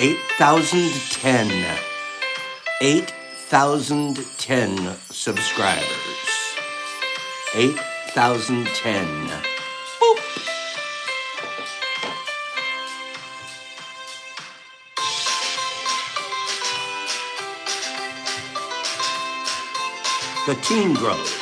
8,010. 8,010 subscribers. 8,010. Boop. The team grows.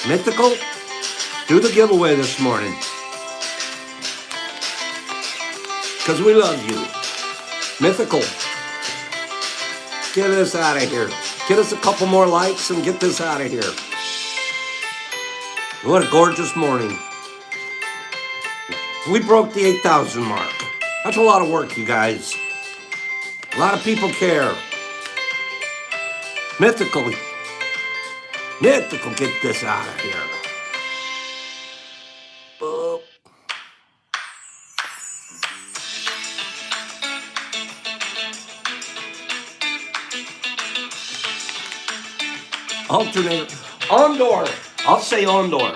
Mythical, do the giveaway this morning. Because we love you. Mythical, get us out of here. Get us a couple more likes and get this out of here. What a gorgeous morning. We broke the 8,000 mark. That's a lot of work, you guys. A lot of people care. Mythical, get this out of here. Boop. Alternator. On-door. I'll say on-door.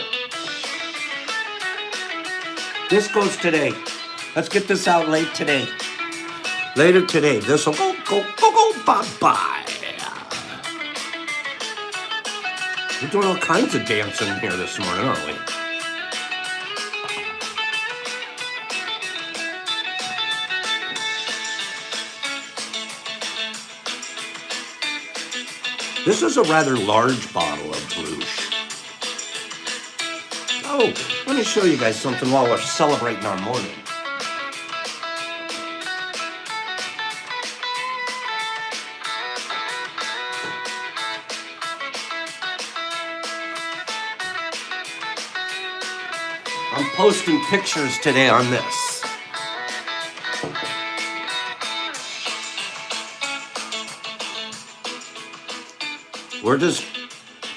This goes today. Let's get this out late today. Later today. This will go, bye-bye. We're doing all kinds of dancing here this morning, aren't we? This is a rather large bottle of Blush. Oh, let me show you guys something while we're celebrating our morning. I'm posting pictures today on this.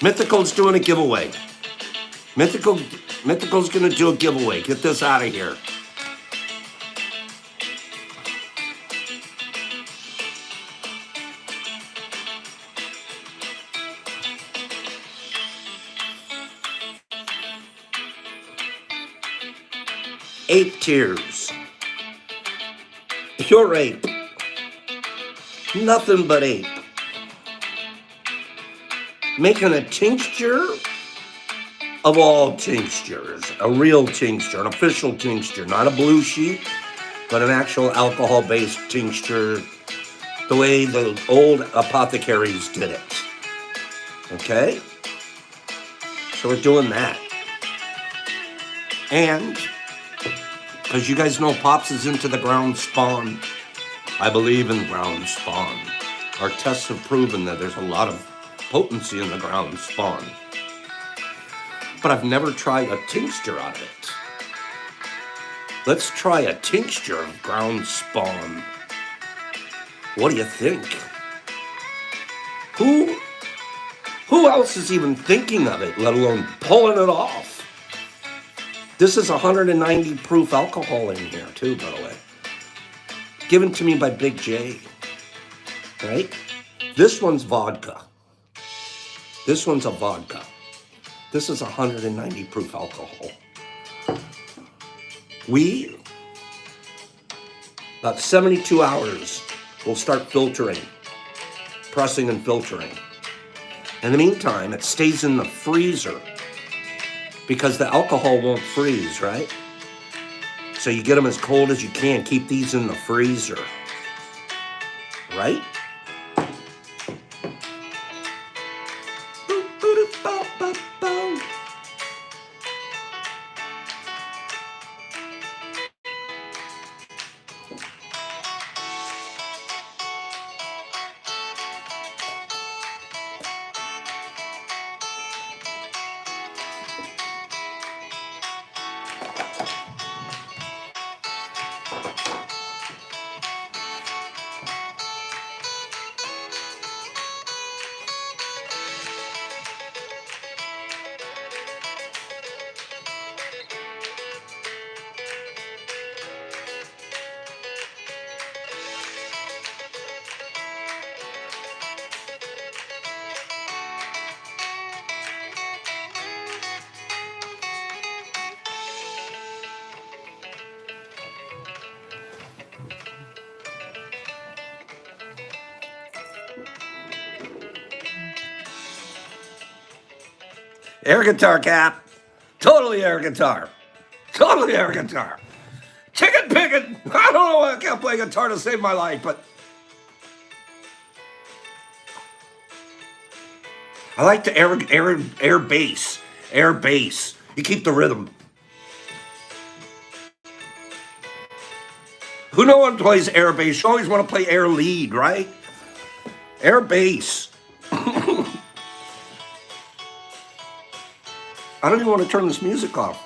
Mythical's doing a giveaway. Mythical's gonna do a giveaway. Get this out of here. Ape tears. Pure ape. Nothing but ape. Making a tincture of all tinctures. A real tincture, an official tincture. Not a blue sheet, but an actual alcohol-based tincture. The way the old apothecaries did it. Okay? So we're doing that. And because you guys know Pops is into the ground spawn. I believe in ground spawn. Our tests have proven that there's a lot of potency in the ground spawn. But I've never tried a tincture out of it. Let's try a tincture of ground spawn. What do you think? Who else is even thinking of it, let alone pulling it off? This is 190 proof alcohol in here too, by the way. Given to me by Big J. Right? This one's vodka. This one's a vodka. This is 190 proof alcohol. About 72 hours, we'll start filtering, pressing and filtering. In the meantime, it stays in the freezer because the alcohol won't freeze, right? So you get them as cold as you can. Keep these in the freezer, right? Air guitar, Cap. Totally air guitar. Totally air guitar. Chicken picking. I don't know why I can't play guitar to save my life, but I like the air bass. Air bass. You keep the rhythm. Who no one plays air bass? You always want to play air lead, right? Air bass. I don't even want to turn this music off.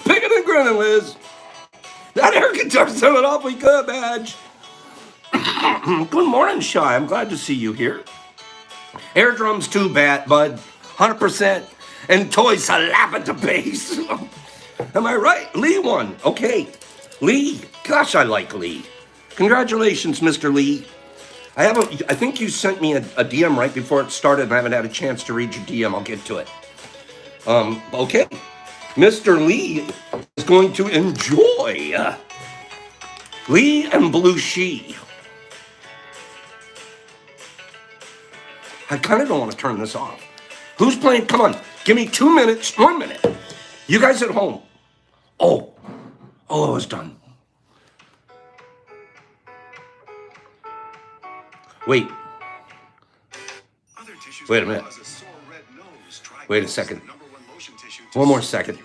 Picking and grinning, Liz. That air guitar sounded awfully good, Madge. Good morning, Shy. I'm glad to see you here. Air drums too, bad, bud. 100%. And toy slap at the bass. Am I right? Lee won. Okay. Lee. Gosh, I like Lee. Congratulations, Mr. Lee. I think you sent me a DM right before it started, and I haven't had a chance to read your DM. I'll get to it. Okay. Mr. Lee is going to enjoy Lee and Blue She. I kind of don't want to turn this off. Who's playing? Come on. Give me 2 minutes. 1 minute. You guys at home. Oh, it was done. Wait. Wait a minute. Wait a second. One more second.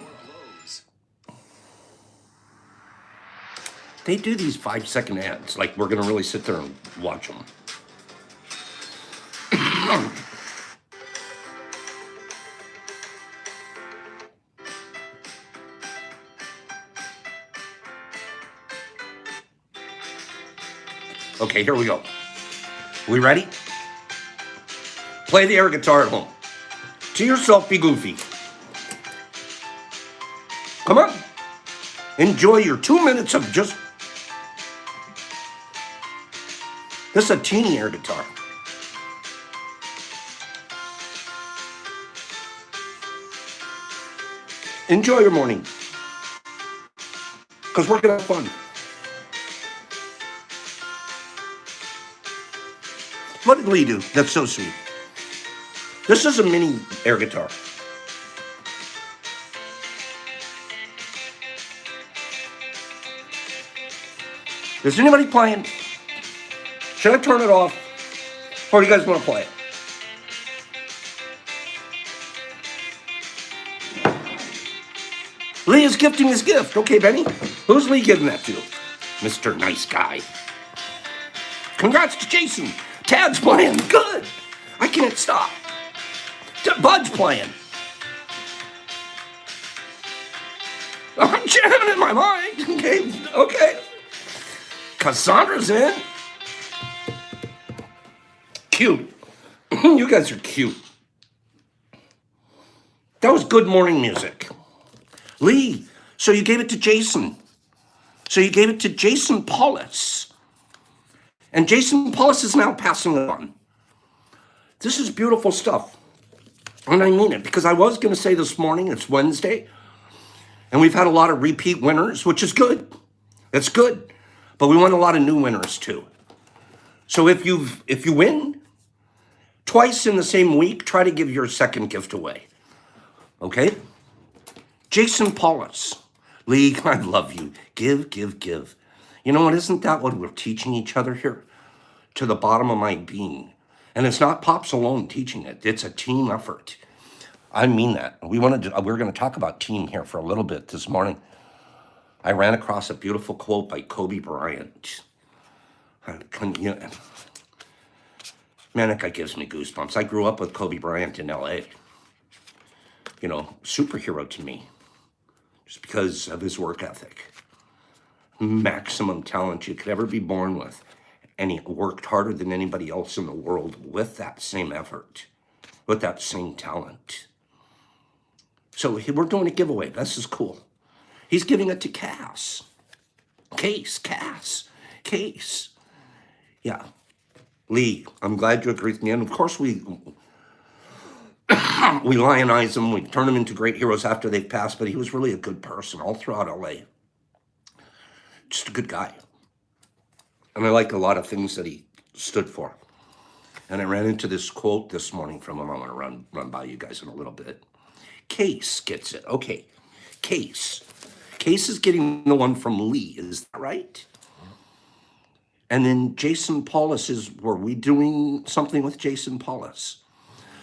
They do these 5-second ads. Like we're going to really sit there and watch them. Okay, here we go. We ready? Play the air guitar at home. To yourself, be goofy. Come on. Enjoy your 2 minutes of just... This is a teeny air guitar. Enjoy your morning. Because we're going to have fun. What did Lee do? That's so sweet. This is a mini air guitar. Is anybody playing? Should I turn it off? Or do you guys want to play it? Lee is gifting his gift. Okay, Benny. Who's Lee giving that to? Mr. Nice Guy. Congrats to Jason. Tad's playing. Good. I can't stop. Bud's playing. I'm jamming in my mind. Okay. Cassandra's in. Cute. You guys are cute. That was good morning music. Lee, so you gave it to Jason. So you gave it to Jason Paulus. And Jason Paulus is now passing it on. This is beautiful stuff. And I mean it, because I was going to say this morning, it's Wednesday, and we've had a lot of repeat winners, which is good. That's good. But we want a lot of new winners too. So if you win twice in the same week, try to give your second gift away. Okay? Jason Paulus. Lee, I love you. Give, give, give. You know what? Isn't that what we're teaching each other here? To the bottom of my being. And it's not Pops alone teaching it. It's a team effort. I mean that. We're going to talk about team here for a little bit this morning. I ran across a beautiful quote by Kobe Bryant. Man, that guy gives me goosebumps. I grew up with Kobe Bryant in LA. You know, superhero to me. Just because of his work ethic. Maximum talent you could ever be born with. And he worked harder than anybody else in the world with that same effort. With that same talent. So we're doing a giveaway. This is cool. He's giving it to Cass. Cass. Yeah. Lee, I'm glad you agreed with me. And of course we lionize them. We turn them into great heroes after they've passed. But he was really a good person all throughout LA. Just a good guy. And I like a lot of things that he stood for. And I ran into this quote this morning from him. I'm going to run by you guys in a little bit. Case gets it. Okay. Case. Case is getting the one from Lee. Is that right? And then Jason Paulus were we doing something with Jason Paulus?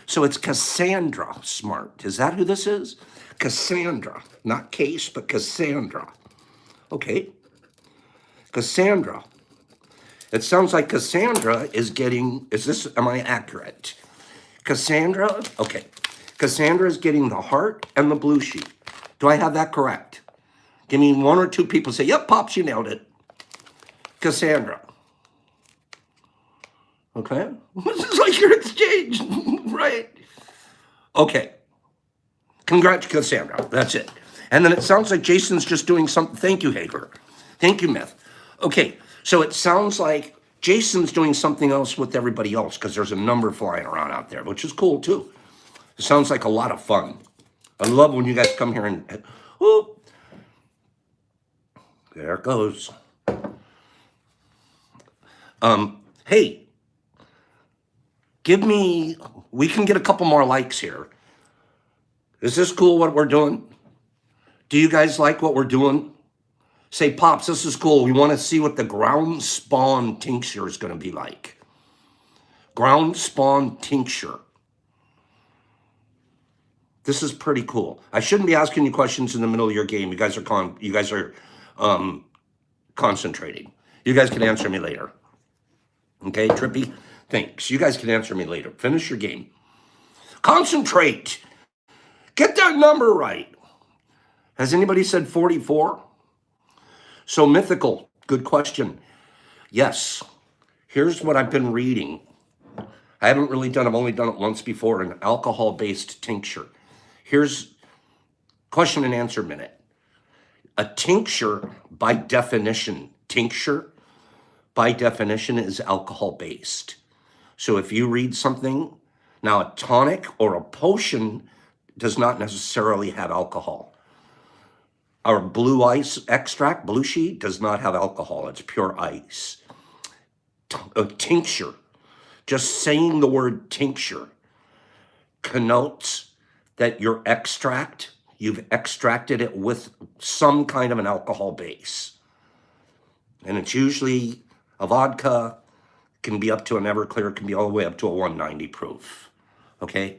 So it's Cassandra Smart. Is that who this is? Cassandra. Not Case, but Cassandra. Okay. Cassandra. It sounds like Cassandra is getting, am I accurate? Cassandra, okay. Cassandra is getting the heart and the blue sheet. Do I have that correct? Give me one or two people say, yep, Pops, you nailed it. Cassandra. Okay. This is like your exchange, right? Okay. Congrats, Cassandra. That's it. And then it sounds like Jason's just doing something. Thank you, Hager. Thank you, Myth. Okay. So it sounds like Jason's doing something else with everybody else because there's a number flying around out there, which is cool too. It sounds like a lot of fun. I love when you guys come here and, whoop. There it goes. Hey, we can get a couple more likes here. Is this cool what we're doing? Do you guys like what we're doing? Say, Pops, this is cool. We want to see what the ground spawn tincture is going to be like. Ground spawn tincture. This is pretty cool. I shouldn't be asking you questions in the middle of your game. You guys are concentrating. You guys can answer me later. Okay, Trippy? Thanks. You guys can answer me later. Finish your game. Concentrate. Get that number right. Has anybody said 44? So mythical, good question. Yes. Here's what I've been reading. I've only done it once before, an alcohol-based tincture. Here's question and answer minute. A tincture, by definition, is alcohol-based. So if you read something, now a tonic or a potion does not necessarily have alcohol. Our blue ice extract, blue sheet, does not have alcohol. It's pure ice. A tincture, just saying the word tincture, connotes that your extract, you've extracted it with some kind of an alcohol base. And it's usually a vodka, can be up to an Everclear, can be all the way up to a 190 proof. Okay?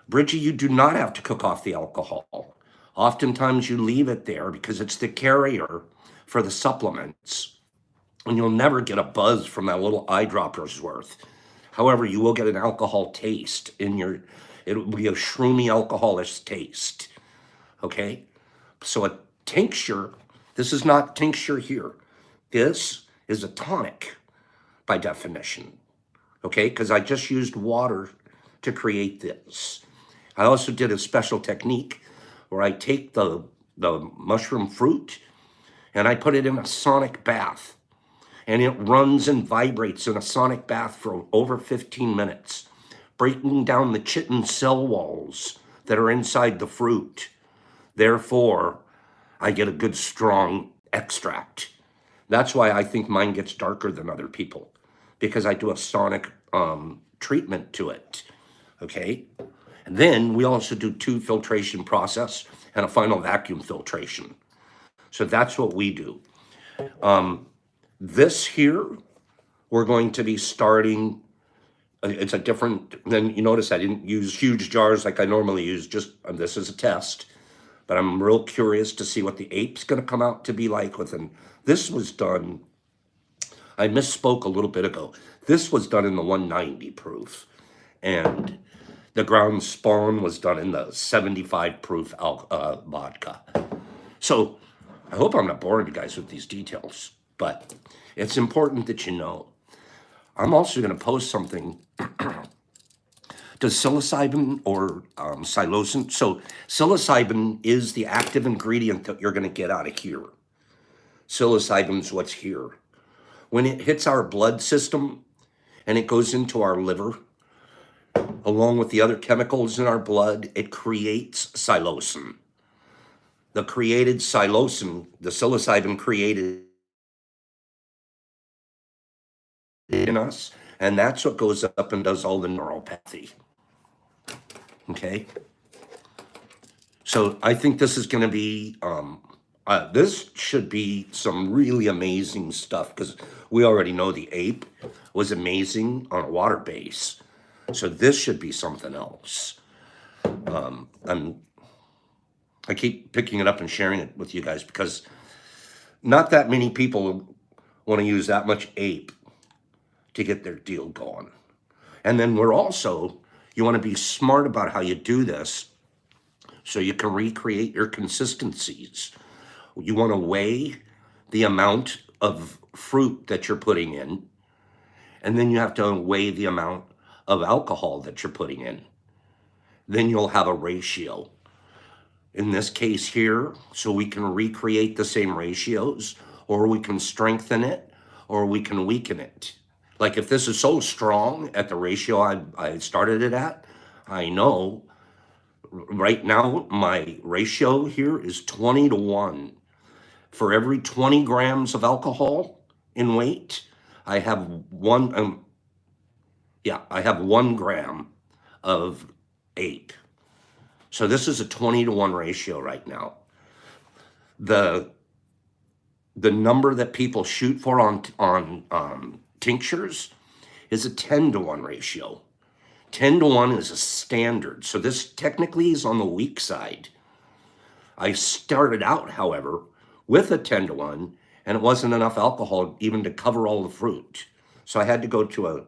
Bridgie, you do not have to cook off the alcohol. Oftentimes you leave it there because it's the carrier for the supplements. And you'll never get a buzz from that little eyedropper's worth. However, you will get an alcohol taste it will be a shroomy alcoholic taste. Okay? So a tincture, this is not tincture here. This is a tonic by definition. Okay? Because I just used water to create this. I also did a special technique where I take the mushroom fruit and I put it in a sonic bath. And it runs and vibrates in a sonic bath for over 15 minutes, breaking down the chitin cell walls that are inside the fruit. Therefore, I get a good, strong extract. That's why I think mine gets darker than other people, because I do a sonic treatment to it, okay? And then we also do 2 filtration process and a final vacuum filtration. So that's what we do. This here, we're going to be starting, it's a different, then you notice I didn't use huge jars like I normally use, just this is a test, but I'm real curious to see what the ape's gonna come out to be like this was done, I misspoke a little bit ago. This was done in the 190 proof, and the ground spawn was done in the 75 proof vodka. So I hope I'm not boring you guys with these details, but it's important that you know. I'm also going to post something. Does psilocybin or psilocin? So psilocybin is the active ingredient that you're going to get out of here. Psilocybin's what's here. When it hits our blood system and it goes into our liver, along with the other chemicals in our blood, it creates psilocin. The created psilocin, the psilocybin created in us, And that's what goes up and does all the neuropathy. Okay? So I think this is going to be, this should be some really amazing stuff because we already know the ape was amazing on a water base. So this should be something else. I keep picking it up and sharing it with you guys because not that many people want to use that much ape to get their deal going. And then you want to be smart about how you do this so you can recreate your consistencies. You want to weigh the amount of fruit that you're putting in, and then you have to weigh the amount of alcohol that you're putting in. Then you'll have a ratio. In this case here, so we can recreate the same ratios, or we can strengthen it, or we can weaken it. Like if this is so strong at the ratio I started it at, I know right now my ratio here is 20-1. For every 20 grams of alcohol in weight, I have one, I have 1 gram of ape. So this is a 20-1 ratio right now. The number that people shoot for on tinctures is a 10-1 ratio. 10-1 is a standard. So this technically is on the weak side. I started out, however, with a 10-1, and it wasn't enough alcohol even to cover all the fruit. So I had to go to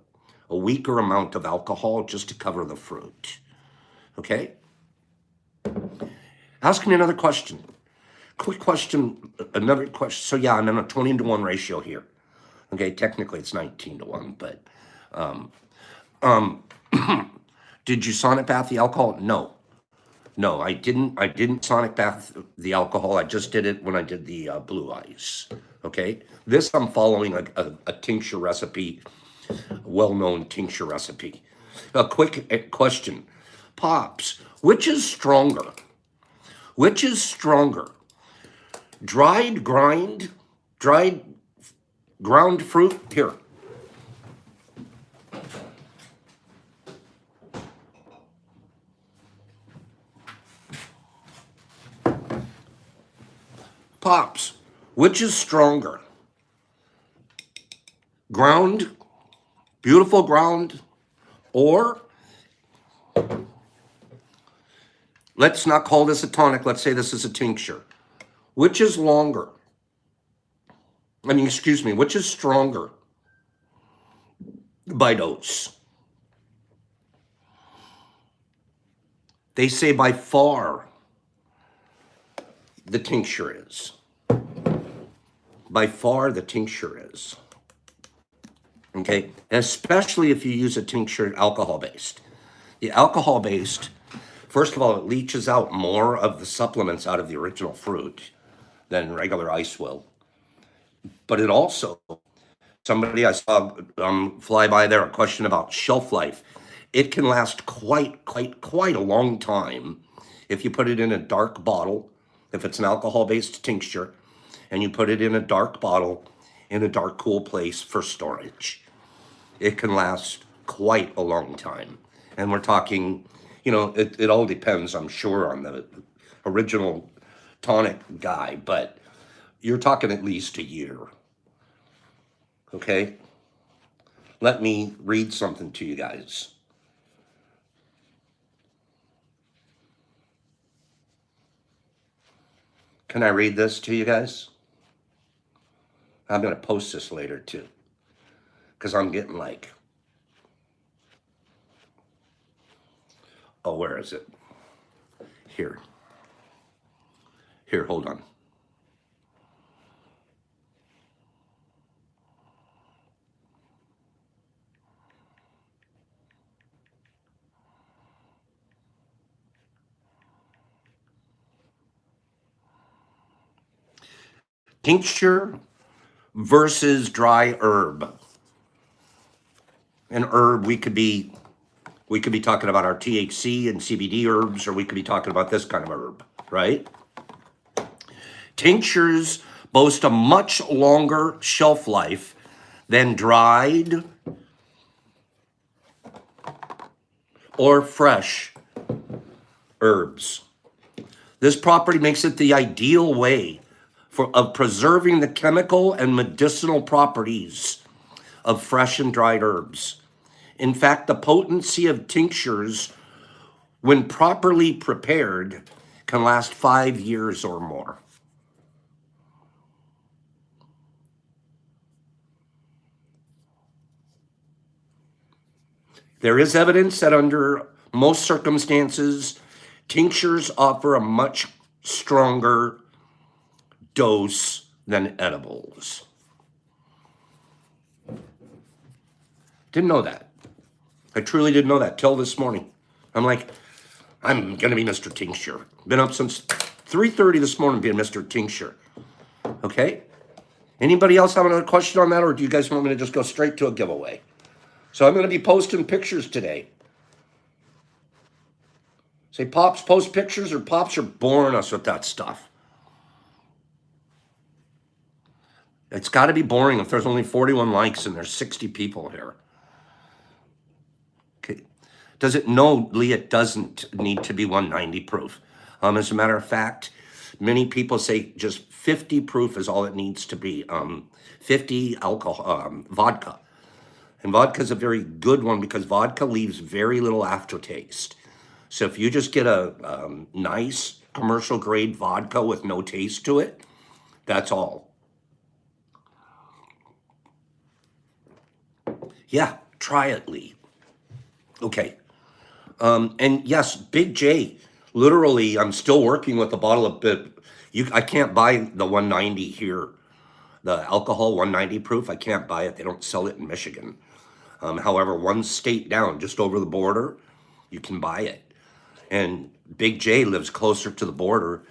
a weaker amount of alcohol just to cover the fruit. Okay? Ask me another question. Quick question, another question. So yeah, I'm in a 20-1 ratio here. Okay, technically it's 19-1, but did you sonic bath the alcohol? No, I didn't sonic bath the alcohol. I just did it when I did the blue ice. Okay, this I'm following a tincture recipe, well-known tincture recipe. A quick question, Pops, which is stronger? Which is stronger? Dried ground fruit? Here. Pops, which is stronger? Ground, beautiful ground, or let's not call this a tonic, let's say this is a tincture. Which is longer? Which is stronger by dose? They say by far the tincture is. By far the tincture is. Okay, especially if you use a tincture alcohol-based. The alcohol-based, first of all, it leaches out more of the supplements out of the original fruit than regular ice will. But it also, somebody I saw fly by there, a question about shelf life. It can last quite a long time if you put it in a dark bottle, if it's an alcohol-based tincture, and you put it in a dark bottle in a dark, cool place for storage. It can last quite a long time. And we're talking, it all depends, I'm sure, on the original tonic guy, but you're talking at least a year. Okay? Let me read something to you guys. Can I read this to you guys? I'm going to post this later too, because I'm getting where is it? Here, hold on. Tincture versus dry herb. An herb, we could be talking about our THC and CBD herbs, or we could be talking about this kind of herb, right? Tinctures boast a much longer shelf life than dried or fresh herbs. This property makes it the ideal way of preserving the chemical and medicinal properties of fresh and dried herbs. In fact, the potency of tinctures, when properly prepared, can last 5 years or more. There is evidence that under most circumstances, tinctures offer a much stronger dose than edibles. Didn't know that. I truly didn't know that till this morning. I'm like, I'm gonna be Mr. Tincture. Been up since 3:30 this morning being Mr. Tincture. Okay? Anybody else have another question on that, or do you guys want me to just go straight to a giveaway? So I'm gonna be posting pictures today. Say, Pops, post pictures, or Pops, you're boring us with that stuff. It's got to be boring if there's only 41 likes and there's 60 people here. Okay. Does it? No, Lee, it doesn't need to be 190 proof. As a matter of fact, many people say just 50 proof is all it needs to be. 50 alcohol, vodka. And vodka is a very good one because vodka leaves very little aftertaste. So if you just get a nice commercial grade vodka with no taste to it, that's all. Yeah, try it, Lee. Okay. And yes, Big J, literally, I'm still working with a bottle of, I can't buy the 190 here. The alcohol 190 proof, I can't buy it. They don't sell it in Michigan. However, one state down, just over the border, you can buy it. And Big J lives closer to the border.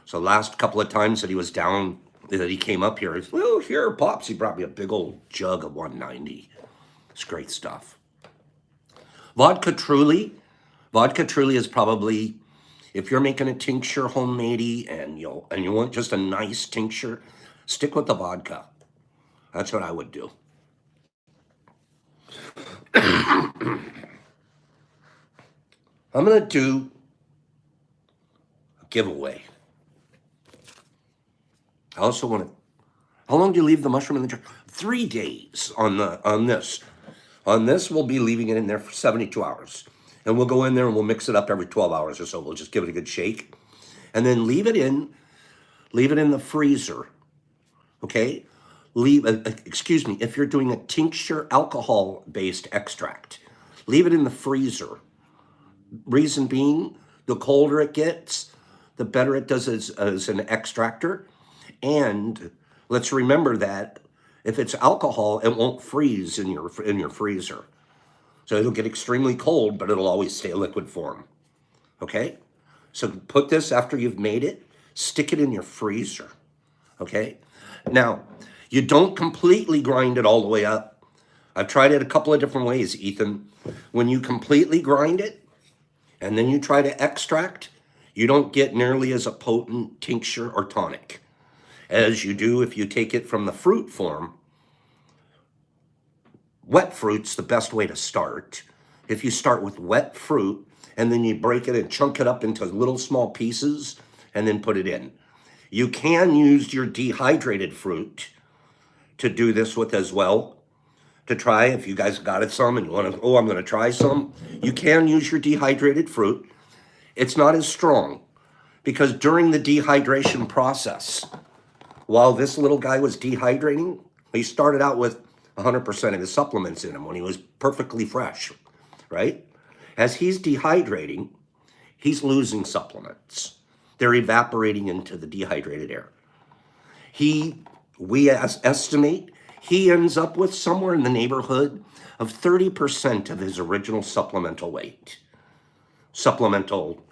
So last couple of times that he was down, that he came up here, he's, well, here, Pops, he brought me a big old jug of 190. It's great stuff. Vodka Truly is probably, if you're making a tincture homemade and you want just a nice tincture, stick with the vodka. That's what I would do. I'm gonna do a giveaway. I also want to. How long do you leave the mushroom in the jar? 3 days on this. On this, we'll be leaving it in there for 72 hours. And we'll go in there and we'll mix it up every 12 hours or so. We'll just give it a good shake. And then leave it in the freezer. Okay? Excuse me, if you're doing a tincture alcohol-based extract, leave it in the freezer. Reason being, the colder it gets, the better it does as an extractor. And let's remember that if it's alcohol, it won't freeze in your freezer. So it'll get extremely cold, but it'll always stay a liquid form. Okay? So put this after you've made it, stick it in your freezer. Okay? Now, you don't completely grind it all the way up. I've tried it a couple of different ways, Ethan. When you completely grind it, and then you try to extract, you don't get nearly as a potent tincture or tonic as you do if you take it from the fruit form. Wet fruit's the best way to start. If you start with wet fruit and then you break it and chunk it up into little small pieces and then put it in. You can use your dehydrated fruit to do this with as well. To try, if you guys got it some and you want to, I'm going to try some, you can use your dehydrated fruit. It's not as strong because during the dehydration process, while this little guy was dehydrating, he started out with 100% of his supplements in him when he was perfectly fresh, right? As he's dehydrating, he's losing supplements. They're evaporating into the dehydrated air. We estimate he ends up with somewhere in the neighborhood of 30% of his original supplemental weight. Supplemental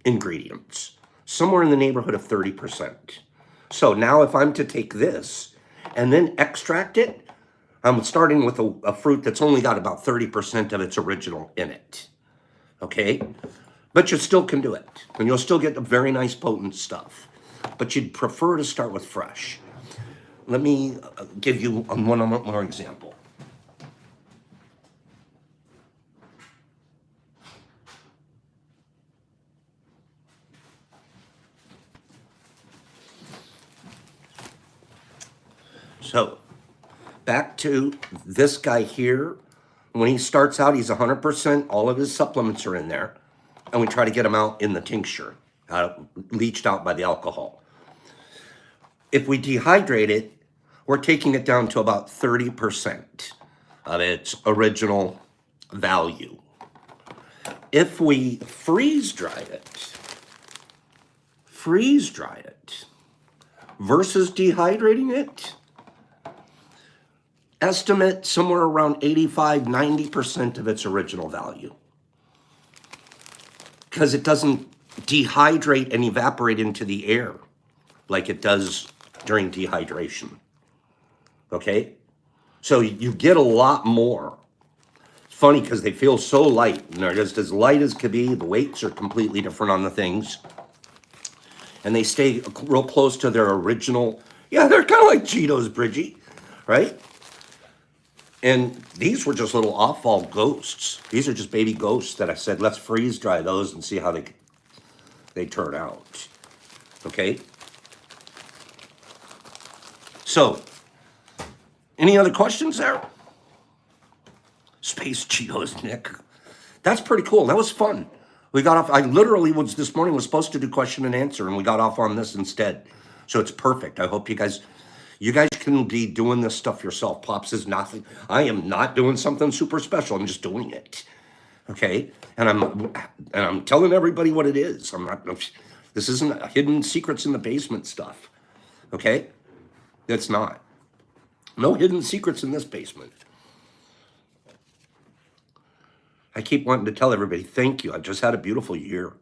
ingredients. Somewhere in the neighborhood of 30%. So now if I'm to take this and then extract it, I'm starting with a fruit that's only got about 30% of its original in it. Okay? But you still can do it. And you'll still get the very nice potent stuff. But you'd prefer to start with fresh. Let me give you one more example. So back to this guy here. When he starts out, he's 100%. All of his supplements are in there. And we try to get him out in the tincture, leached out by the alcohol. If we dehydrate it, we're taking it down to about 30% of its original value. If we freeze dry it versus dehydrating it, estimate somewhere around 85–90% of its original value. Because it doesn't dehydrate and evaporate into the air like it does during dehydration. Okay? So you get a lot more. It's funny because they feel so light, and they're just as light as could be. The weights are completely different on the things. And they stay real close to their original. Yeah, they're kind of like Cheetos, Bridgie, right? And these were just little off-fall ghosts. These are just baby ghosts that I said, let's freeze dry those and see how they turn out. Okay? So, any other questions there? Space Cheetos, Nick. That's pretty cool. That was fun. We got off, I literally this morning was supposed to do question and answer, and we got off on this instead. So it's perfect. I hope you guys can be doing this stuff yourself. Pops is nothing. I am not doing something super special. I'm just doing it. Okay? And I'm telling everybody what it is. This isn't hidden secrets in the basement stuff. Okay? It's not. No hidden secrets in this basement. I keep wanting to tell everybody, thank you. I've just had a beautiful year.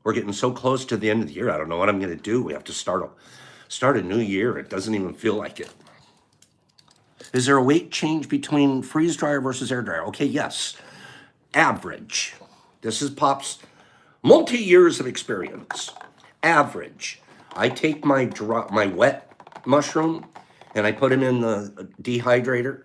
We're getting so close to the end of the year. I don't know what I'm going to do. We have to start a new year. It doesn't even feel like it. Is there a weight change between freeze dryer versus air dryer? Okay, yes. Average. This is Pop's multi-years of experience. Average. I take my wet mushroom and I put him in the dehydrator,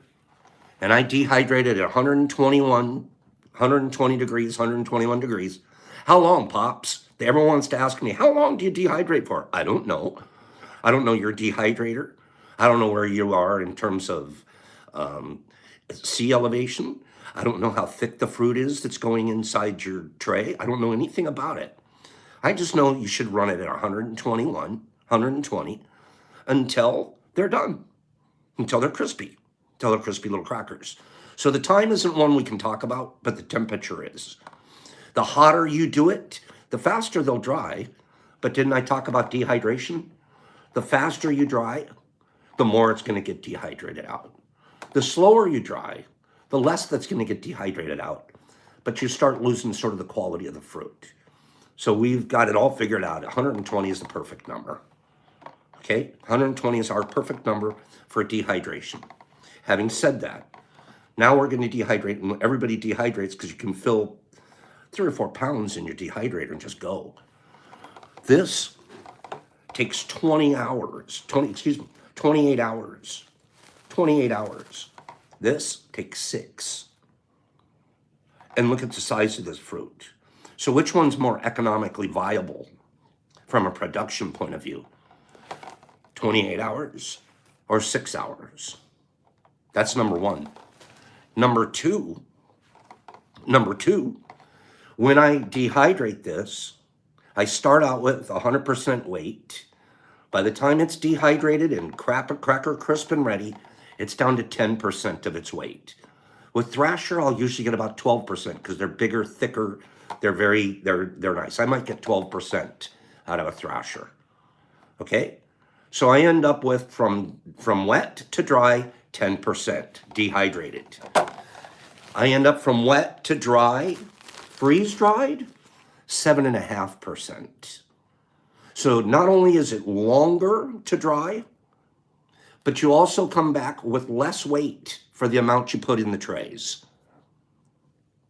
and I dehydrate it at 120 degrees, 121 degrees. How long, Pops? Everyone wants to ask me, how long do you dehydrate for? I don't know. I don't know your dehydrator. I don't know where you are in terms of sea elevation. I don't know how thick the fruit is that's going inside your tray. I don't know anything about it. I just know you should run it at 120 until they're done, until they're crispy little crackers. So the time isn't one we can talk about, but the temperature is. The hotter you do it, the faster they'll dry. But didn't I talk about dehydration? The faster you dry, the more it's going to get dehydrated out. The slower you dry, the less that's going to get dehydrated out. But you start losing sort of the quality of the fruit. So we've got it all figured out. 120 is the perfect number. Okay? 120 is our perfect number for dehydration. Having said that, now we're going to dehydrate, and everybody dehydrates because you can fill 3 or 4 pounds in your dehydrator and just go. This takes 28 hours. 28 hours. This takes 6. And look at the size of this fruit. So which one's more economically viable from a production point of view? 28 hours or 6 hours? That's number one. Number two, when I dehydrate this, I start out with 100% weight. By the time it's dehydrated and cracker crisp and ready, it's down to 10% of its weight. With Thrasher, I'll usually get about 12% because they're bigger, thicker. They're nice. I might get 12% out of a Thrasher. Okay? So I end up with from wet to dry, 10% dehydrated. I end up from wet to dry, freeze-dried, 7.5%. So not only is it longer to dry, but you also come back with less weight for the amount you put in the trays.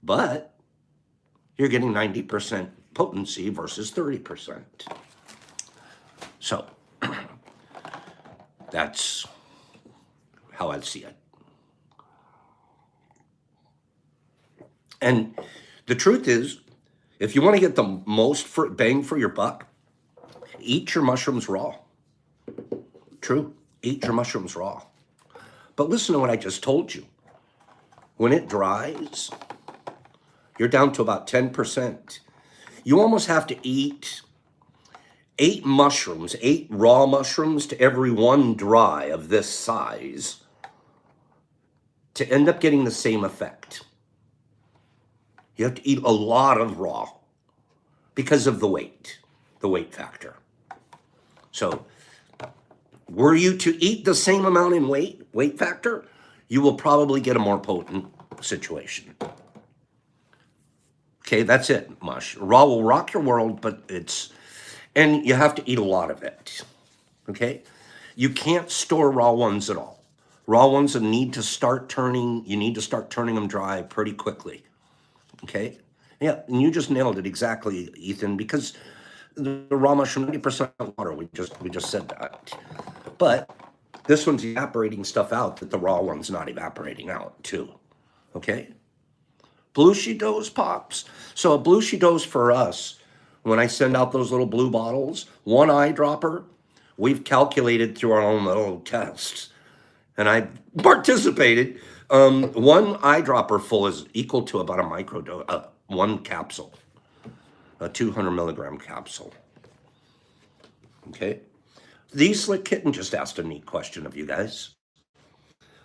But you're getting 90% potency versus 30%. So that's how I see it. And the truth is, if you want to get the most bang for your buck, eat your mushrooms raw. True. eat your mushrooms raw. But listen to what I just told you. When it dries, you're down to about 10%. You almost have to eat 8 raw mushrooms to every one dry of this size to end up getting the same effect. You have to eat a lot of raw because of the weight factor. So were you to eat the same amount in weight factor, you will probably get a more potent situation. Okay, that's it, mush. Raw will rock your world, but and you have to eat a lot of it. Okay? You can't store raw ones at all. Raw ones that you need to start turning them dry pretty quickly. Okay? Yeah, and you just nailed it exactly, Ethan, because the raw mushroom, 90% water, we just said that. But this one's evaporating stuff out that the raw one's not evaporating out too. Okay? Blueshy dose pops. So a blueshy dose for us, when I send out those little blue bottles, 1 eyedropper, we've calculated through our own little tests, and I participated. 1 eyedropper full is equal to about a microdose, 1 capsule, a 200 milligram capsule. Okay? The Slick Kitten just asked a neat question of you guys.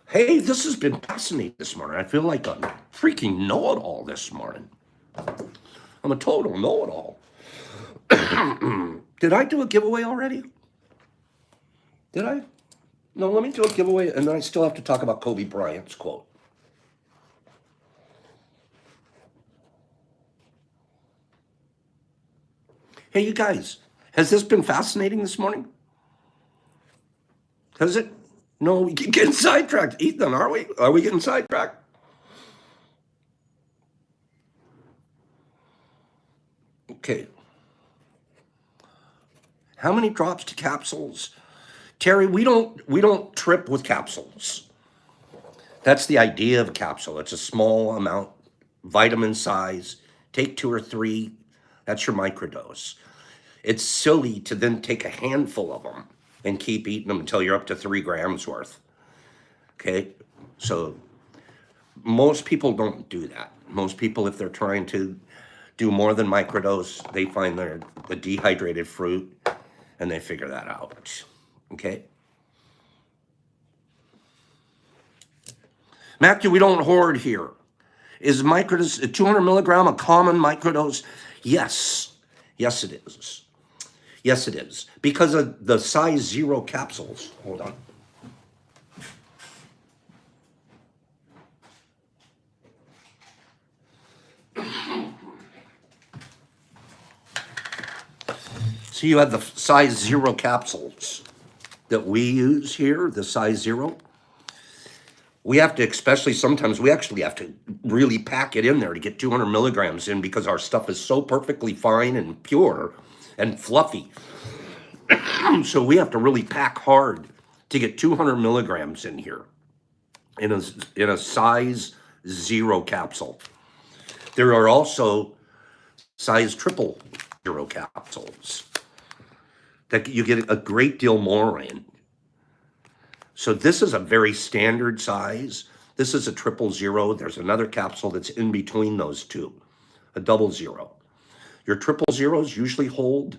Hey, this has been fascinating this morning. I feel like a freaking know-it-all this morning. I'm a total know-it-all. Did I do a giveaway already? Did I? No, let me do a giveaway, and then I still have to talk about Kobe Bryant's quote. Hey, you guys, has this been fascinating this morning? Has it? No, we keep getting sidetracked. Ethan, are we? Are we getting sidetracked? Okay. How many drops to capsules? Terry, we don't trip with capsules. That's the idea of a capsule. It's a small amount, vitamin size. Take 2 or 3. That's your microdose. It's silly to then take a handful of them and keep eating them until you're up to 3 grams worth. Okay? So most people don't do that. Most people, if they're trying to do more than microdose, they find the dehydrated fruit and they figure that out. Okay? Matthew, we don't hoard here. Is microdose, 200 milligram, a common microdose? Yes. Yes, it is. Yes, it is. Because of the size 0 capsules. Hold on. So you have the size 0 capsules that we use here, the size 0. We have to, especially sometimes, we actually have to really pack it in there to get 200 milligrams in because our stuff is so perfectly fine and pure and fluffy. So we have to really pack hard to get 200 milligrams in here in a size 0 capsule. There are also size 000 capsules that you get a great deal more in. So this is a very standard size. This is a 000. There's another capsule that's in between those two, a 00. Your 000s usually hold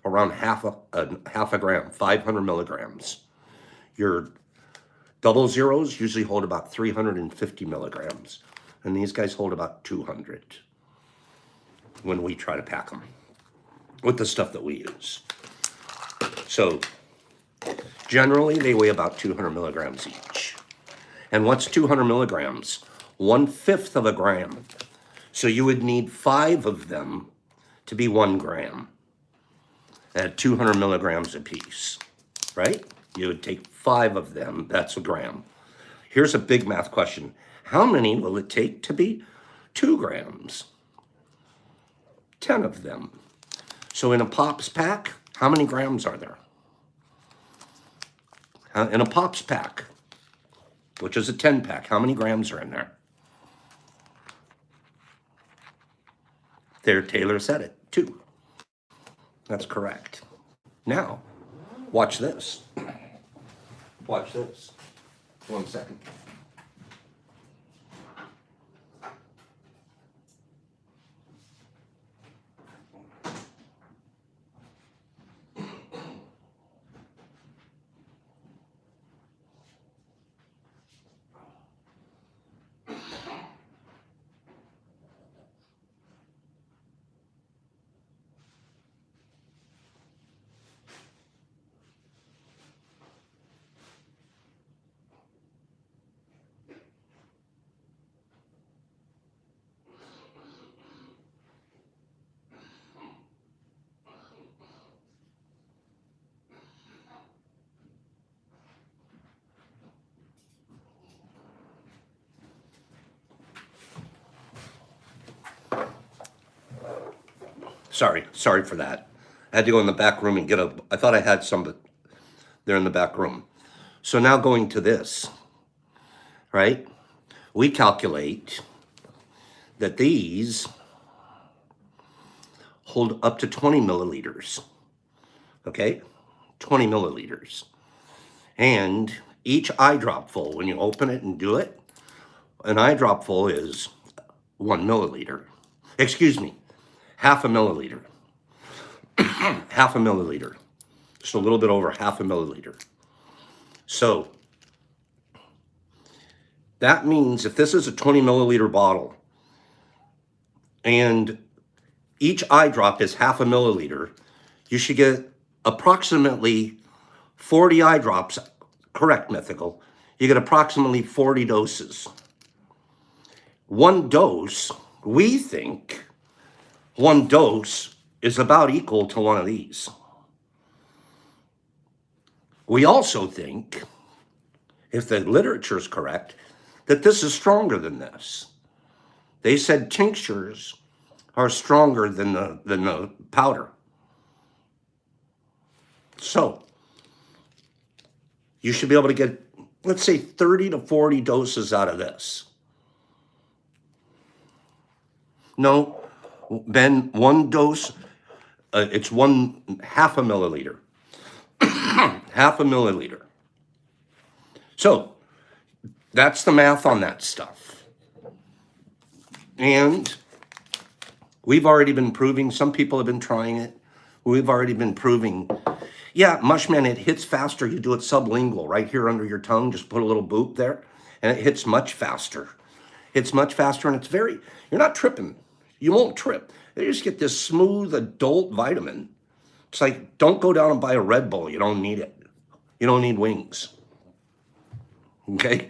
around half a gram, 500 milligrams. Your 00s usually hold about 350 milligrams. And these guys hold about 200 when we try to pack them with the stuff that we use. So generally, they weigh about 200 milligrams each. And what's 200 milligrams? 1/5 of a gram. So you would need 5 of them to be 1 gram at 200 milligrams apiece, right? You would take 5 of them, that's a gram. Here's a big math question. How many will it take to be 2 grams? 10 of them. So in a Pops pack, how many grams are there? In a Pops pack, which is a 10 pack, how many grams are in there? There, Taylor said it, 2. That's correct. Now, watch this. Watch this. 1 second. Sorry for that. I had to go in the back room and I thought I had some, but they're in the back room. So now going to this, right? We calculate that these hold up to 20 milliliters, okay? 20 milliliters. And each eye drop full, when you open it and do it, an eye drop full is 1 milliliter. Excuse me, half a milliliter. Half a milliliter. Just a little bit over half a milliliter. So that means if this is a 20 milliliter bottle and each eye drop is half a milliliter, you should get approximately 40 eye drops. Correct, Mythical. You get approximately 40 doses. One dose, we think, one dose is about equal to one of these. We also think, if the literature is correct, that this is stronger than this. They said tinctures are stronger than the powder. So you should be able to get, let's say, 30 to 40 doses out of this. No, Ben, one dose, it's half a milliliter. Half a milliliter. So that's the math on that stuff. And we've already been proving, some people have been trying it. We've already been proving, yeah, Mushman, it hits faster. You do it sublingual, right here under your tongue. Just put a little boop there, and it hits much faster. It's much faster, and it's you're not tripping. You won't trip. You just get this smooth adult vitamin. It's like, don't go down and buy a Red Bull. You don't need it. You don't need wings. Okay?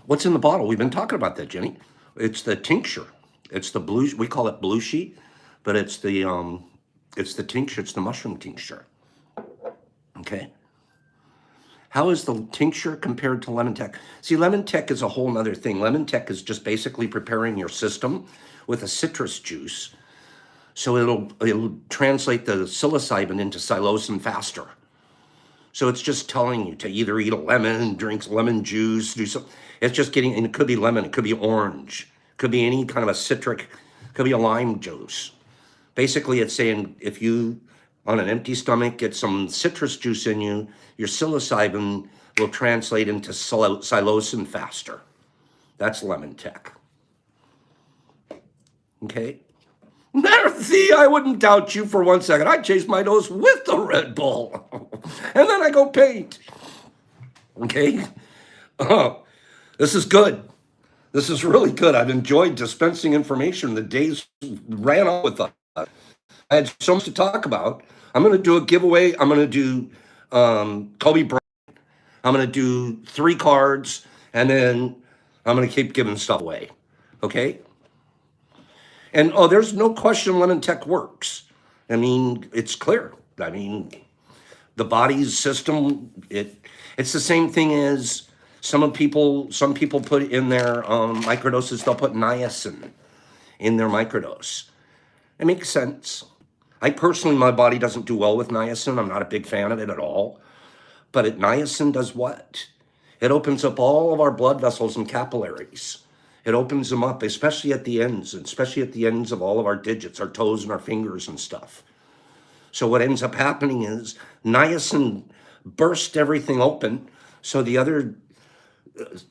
What's in the bottle? We've been talking about that, Jenny. It's the tincture. It's the blue, we call it blue sheet, but it's the tincture, it's the mushroom tincture. Okay? How is the tincture compared to lemon tech? See, lemon tech is a whole nother thing. Lemon tech is just basically preparing your system with a citrus juice. So it'll translate the psilocybin into psilocin faster. So it's just telling you to either eat a lemon, drink lemon juice, do something. It's just getting, and it could be lemon, it could be orange, it could be any kind of a citric, it could be a lime juice. Basically, it's saying if you, on an empty stomach, get some citrus juice in you, your psilocybin will translate into psilocin faster. That's lemon tech. Okay? See, I wouldn't doubt you for 1 second. I chase my nose with the Red Bull. And then I go paint. Okay? This is good. This is really good. I've enjoyed dispensing information. The days ran on with us. I had so much to talk about. I'm going to do a giveaway. I'm going to do Kobe Bryant. I'm going to do 3 cards. And then I'm going to keep giving stuff away. Okay? And, there's no question lemon tech works. I mean, it's clear. I mean, the body's system, it's the same thing as some people put in their microdoses, they'll put niacin in their microdose. It makes sense. I personally, my body doesn't do well with niacin. I'm not a big fan of it at all. But niacin does what? It opens up all of our blood vessels and capillaries. It opens them up, especially at the ends, and especially at the ends of all of our digits, our toes and our fingers and stuff. So what ends up happening is niacin burst everything open. So the other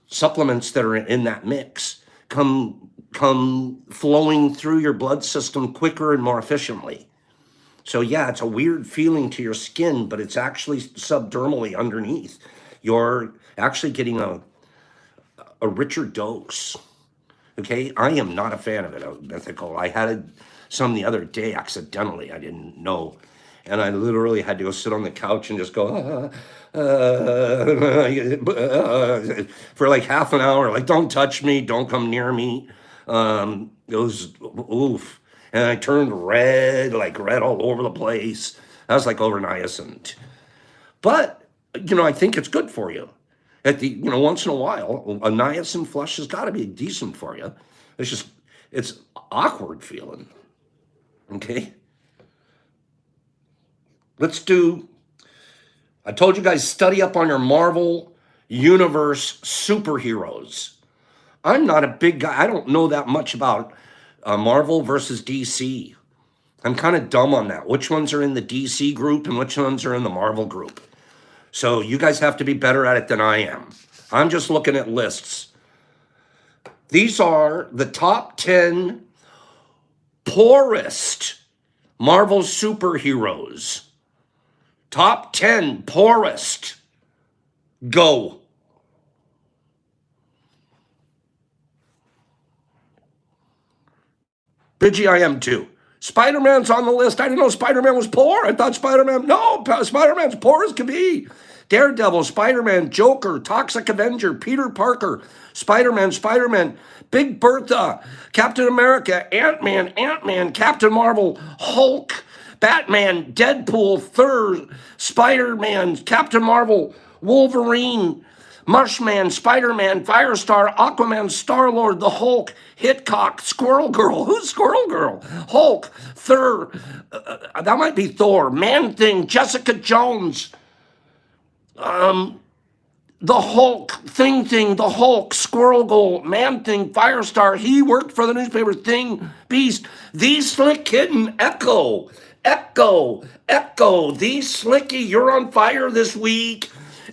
supplements that are in that mix come flowing through your blood system quicker and more efficiently. So yeah, it's a weird feeling to your skin, but it's actually subdermally underneath. You're actually getting a richer dose. Okay, I am not a fan of it, mythical. I had some the other day accidentally. I didn't know, and I literally had to go sit on the couch and just go for like half an hour. Like, don't touch me, don't come near me. It was oof, and I turned red, like red all over the place. I was like over niacin, but I think it's good for you. At the once in a while, a niacin flush has got to be decent for you. It's awkward feeling. Okay, let's do. I told you guys, study up on your Marvel Universe superheroes. I'm not a big guy. I don't know that much about Marvel versus DC. I'm kind of dumb on that. Which ones are in the DC group and which ones are in the Marvel group? So you guys have to be better at it than I am. I'm just looking at lists. These are the top 10 poorest Marvel superheroes. Top 10 poorest. Go. Bridgie, I am too. Spider-Man's on the list. I didn't know Spider-Man was poor. I thought Spider-Man's poor as can be. Daredevil, Spider-Man, Joker, Toxic Avenger, Peter Parker, Spider-Man, Big Bertha, Captain America, Ant-Man, Captain Marvel, Hulk, Batman, Deadpool, Thor, Spider-Man, Captain Marvel, Wolverine, Mushman, Spider-Man, Firestar, Aquaman, Star-Lord, the Hulk, Hitchcock, Squirrel Girl. Who's Squirrel Girl? Hulk, Thor, that might be Thor, Man-Thing, Jessica Jones, the Hulk, Thing, the Hulk, Squirrel Girl, Man-Thing, Firestar. He worked for the newspaper, Thing, Beast, The Slick Kitten, Echo, The Slicky, you're on fire this week.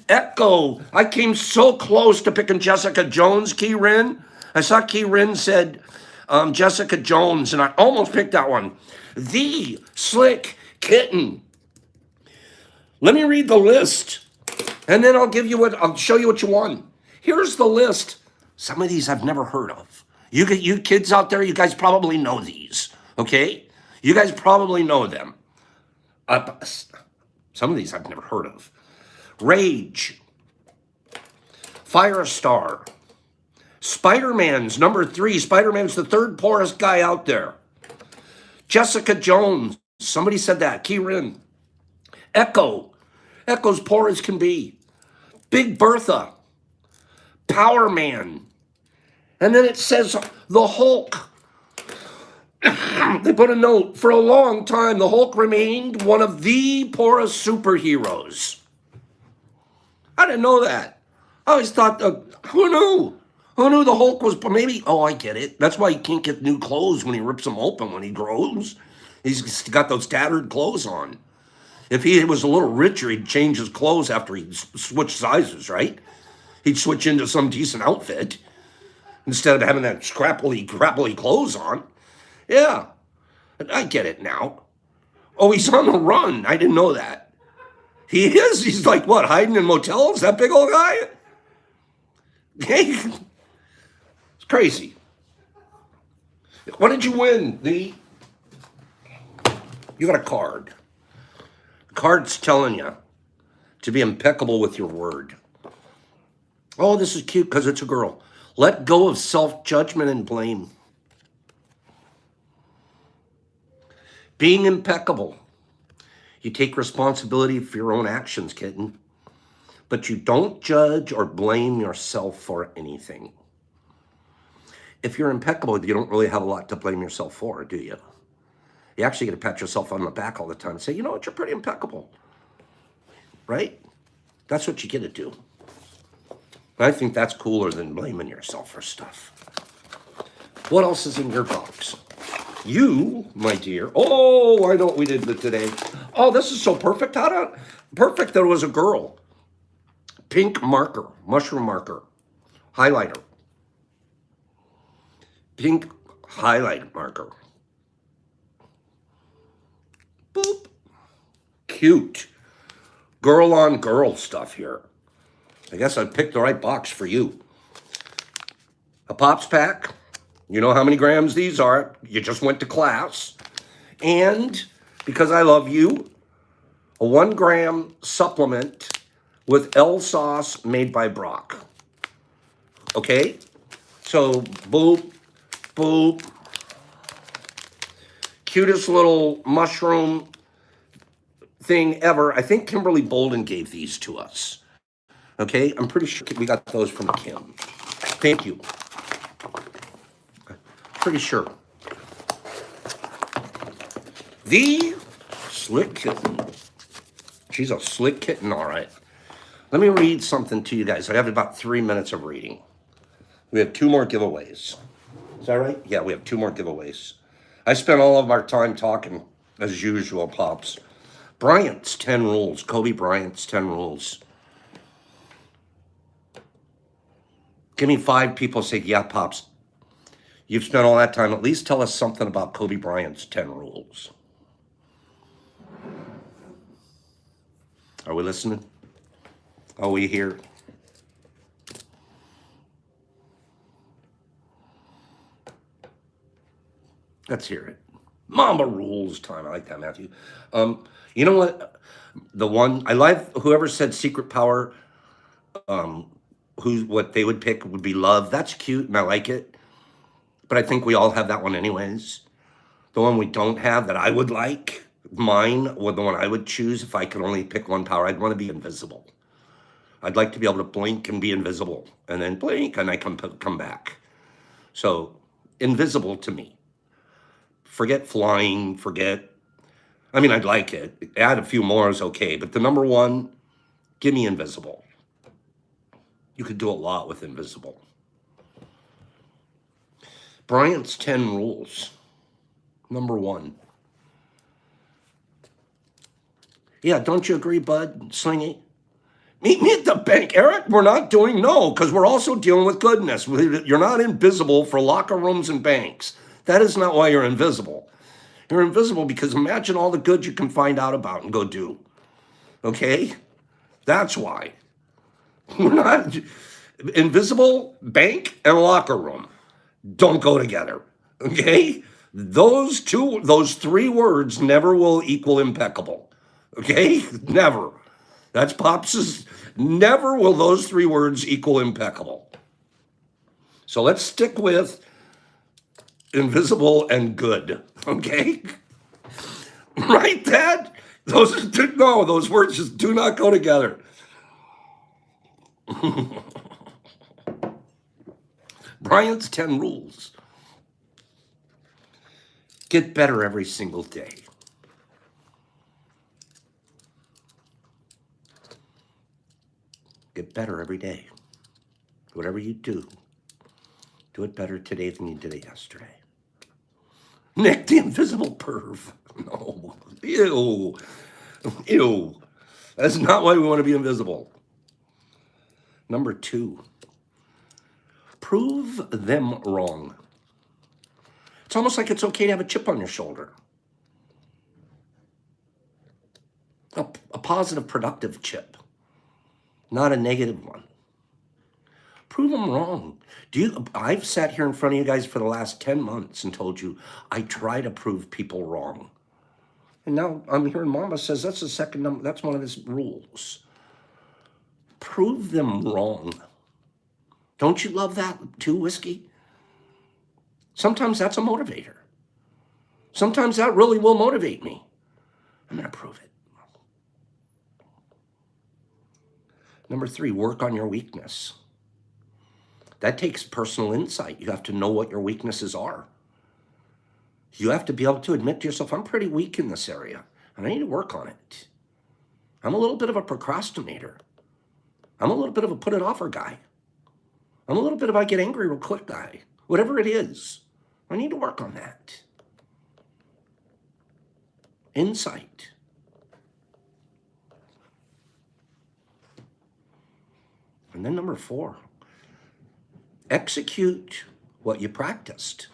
Echo. I came so close to picking Jessica Jones, Key Rin. I saw Key Rin said Jessica Jones, and I almost picked that one. The Slick Kitten. Let me read the list, and then I'll show you what you won. Here's the list. Some of these I've never heard of. You kids out there, you guys probably know these, okay? You guys probably know them. Some of these I've never heard of. Rage, Firestar, Spider-Man's number 3. Spider-Man's the third poorest guy out there. Jessica Jones, somebody said that. Key Rin. Echo's poor as can be. Big Bertha, Power Man, and then it says the Hulk. They put a note, for a long time, the Hulk remained one of the poorest superheroes. I didn't know that. I always thought, who knew? Who knew the Hulk was, maybe, I get it. That's why he can't get new clothes when he rips them open when he grows. He's got those tattered clothes on. If he was a little richer, he'd change his clothes after he switched sizes, right? He'd switch into some decent outfit instead of having that crappily clothes on. Yeah, I get it now. Oh, he's on the run. I didn't know that. He is. He's like, what, hiding in motels? That big old guy? It's crazy. What did you win? You got a card. The card's telling you to be impeccable with your word. Oh, this is cute because it's a girl. Let go of self-judgment and blame. Being impeccable. You take responsibility for your own actions, kitten. But you don't judge or blame yourself for anything. If you're impeccable, you don't really have a lot to blame yourself for, do you? You actually get to pat yourself on the back all the time and say, you know what, you're pretty impeccable. Right? That's what you get to do. I think that's cooler than blaming yourself for stuff. What else is in your box? You, my dear. Oh, I know what we did with today. Oh, this is so perfect. Perfect that it was a girl. Pink marker, mushroom marker, highlighter. Pink highlight marker. Boop. Cute. Girl on girl stuff here. I guess I picked the right box for you. A Pops pack. You know how many grams these are. You just went to class. And because I love you, a 1 gram supplement with L sauce made by Brock. Okay? So, boop, boop. Cutest little mushroom thing ever. I think Kimberly Bolden gave these to us. Okay? I'm pretty sure we got those from Kim. Thank you. Pretty sure. The Slick Kitten. She's a slick kitten, all right. Let me read something to you guys. I have about 3 minutes of reading. We have 2 more giveaways. Is that right? Yeah, we have 2 more giveaways. I spent all of our time talking, as usual, Pops. Bryant's 10 rules. Kobe Bryant's 10 rules. Give me 5 people say, yeah, Pops. You've spent all that time. At least tell us something about Kobe Bryant's 10 rules. Are we listening? Are we here? Let's hear it. Mamba rules time. I like that, Matthew. You know what? The one I like, whoever said secret power, what they would pick would be love. That's cute and I like it. But I think we all have that one anyways. The one we don't have that I would like, mine, or the one I would choose if I could only pick one power, I'd want to be invisible. I'd like to be able to blink and be invisible, and then blink and I come back. So invisible to me. Forget flying, I'd like it. Add a few more is okay, but the number one, give me invisible. You could do a lot with invisible. Bryant's 10 rules. Number 1. Yeah, don't you agree, Bud? Slingy? Meet me at the bank. Eric, we're not doing no, because we're also dealing with goodness. You're not invisible for locker rooms and banks. That is not why you're invisible. You're invisible because imagine all the good you can find out about and go do. Okay? That's why. We're not invisible, bank, and locker room. Don't go together. Okay? Those 3 words never will equal impeccable. Okay? Never. That's Pops's. Never will those 3 words equal impeccable. So let's stick with invisible and good. Okay? Right, Dad? Those words just do not go together. Bryant's 10 rules. Get better every single day. Get better every day. Whatever you do it better today than you did it yesterday. Nick, the invisible perv. No. Ew. Ew. That's not why we want to be invisible. Number 2. Prove them wrong. It's almost like it's okay to have a chip on your shoulder. A positive, productive chip, not a negative one. Prove them wrong. I've sat here in front of you guys for the last 10 months and told you I try to prove people wrong. And now I'm hearing Mama says that's the second number. That's one of his rules. Prove them wrong. Don't you love that too, Whiskey? Sometimes that's a motivator. Sometimes that really will motivate me. I'm going to prove it. Number 3, work on your weakness. That takes personal insight. You have to know what your weaknesses are. You have to be able to admit to yourself, I'm pretty weak in this area, and I need to work on it. I'm a little bit of a procrastinator. I'm a little bit of a put it offer guy. I'm a little bit of I get angry real quick guy. Whatever it is, I need to work on that. Insight. And then number 4, execute what you practiced.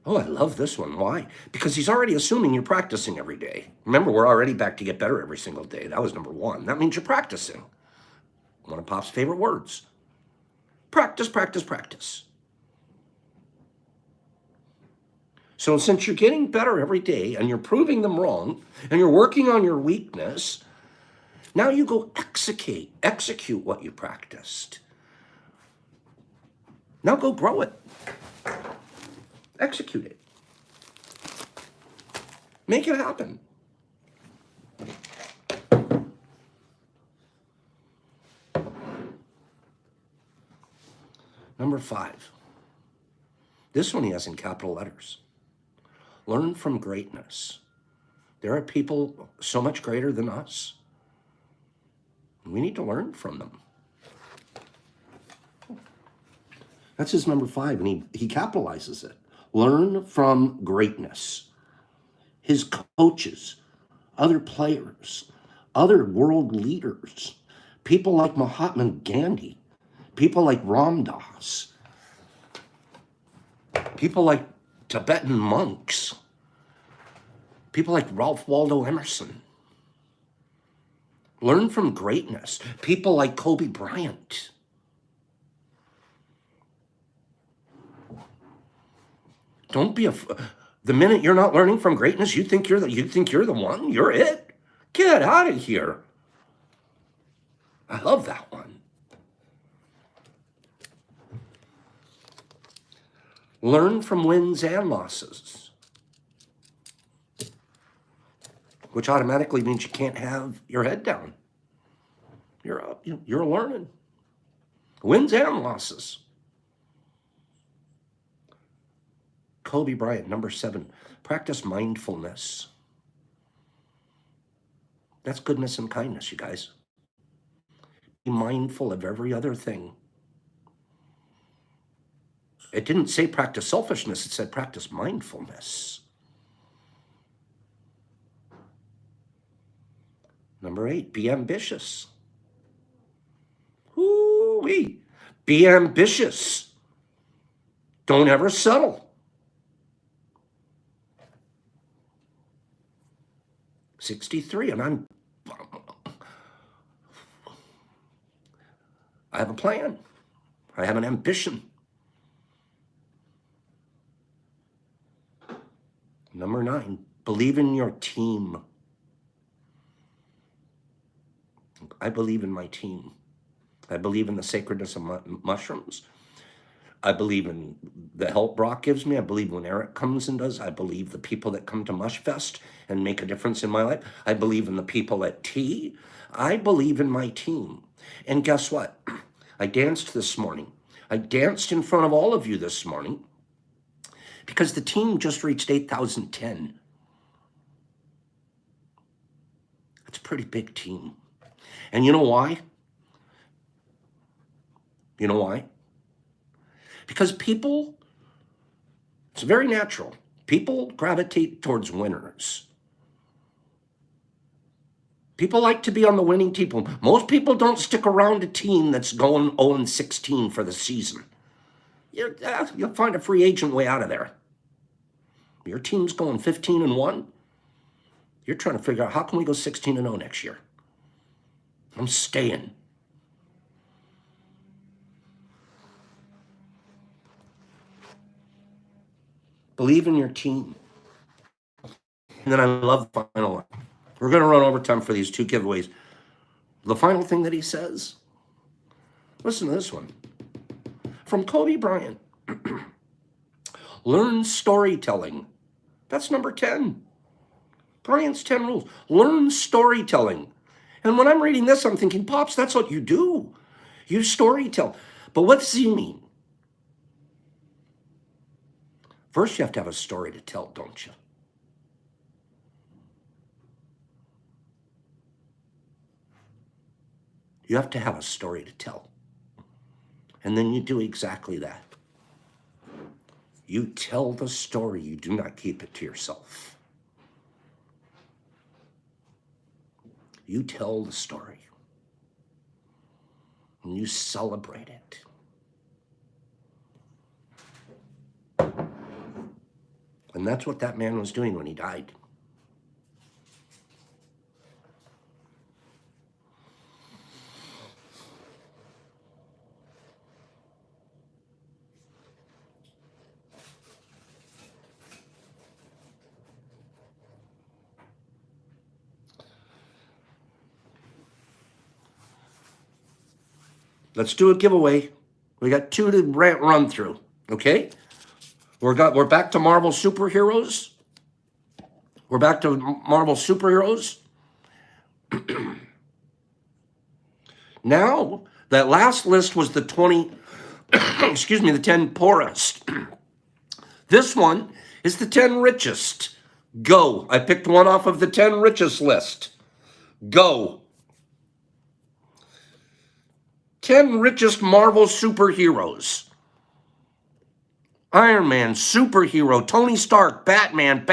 Oh, I love this one. Why? Because he's already assuming you're practicing every day. Remember, we're already back to get better every single day. That was number 1. That means you're practicing. One of Pop's favorite words. Practice, practice, practice. So since you're getting better every day and you're proving them wrong and you're working on your weakness, now you go execute what you practiced. Now go grow it. Execute it. Make it happen. Number 5. This one he has in capital letters. Learn from greatness. There are people so much greater than us. We need to learn from them. That's his number 5, and he capitalizes it. Learn from greatness. His coaches, other players, other world leaders, people like Mahatma Gandhi, people like Ram Dass, people like Tibetan monks, people like Ralph Waldo Emerson. Learn from greatness. People like Kobe Bryant. Don't be the minute you're not learning from greatness, you think you're the one. You're it. Get out of here. I love that one. Learn from wins and losses, which automatically means you can't have your head down. You're learning. Wins and losses. Kobe Bryant, number 7, practice mindfulness. That's goodness and kindness, you guys. Be mindful of every other thing. It didn't say practice selfishness, it said practice mindfulness. Number 8, be ambitious. Woo-wee. Be ambitious. Don't ever settle. 63, and I have a plan. I have an ambition. Number 9, believe in your team. I believe in my team. I believe in the sacredness of mushrooms. I believe in the help Brock gives me. I believe when Eric comes and does. I believe the people that come to Mushfest and make a difference in my life. I believe in the people at Tea. I believe in my team. And guess what? I danced this morning. I danced in front of all of you this morning because the team just reached 8,010. That's a pretty big team. And you know why? You know why? Because people, it's very natural. People gravitate towards winners. People like to be on the winning team. Most people don't stick around a team that's going 0-16 for the season. You'll find a free agent way out of there. Your team's going 15-1. You're trying to figure out how can we go 16-0 next year. I'm staying. Believe in your team. And then I love the final one. We're going to run overtime for these 2 giveaways. The final thing that he says, listen to this one. From Kobe Bryant. Learn storytelling. That's number 10. Bryant's 10 rules. Learn storytelling. And when I'm reading this, I'm thinking, Pops, that's what you do. You storytell. But what does he mean? First, you have to have a story to tell, don't you? You have to have a story to tell. And then you do exactly that. You tell the story. You do not keep it to yourself. You tell the story. and you celebrate it. And that's what that man was doing when he died. Let's do a giveaway. We got 2 to run through, okay? We're back to Marvel superheroes. We're back to Marvel superheroes. Now, that last list was the 20, excuse me, the 10 poorest. This one is the 10 richest. Go. I picked one off of the 10 richest list. Go. 10 richest Marvel superheroes. Iron Man, superhero, Tony Stark, Batman,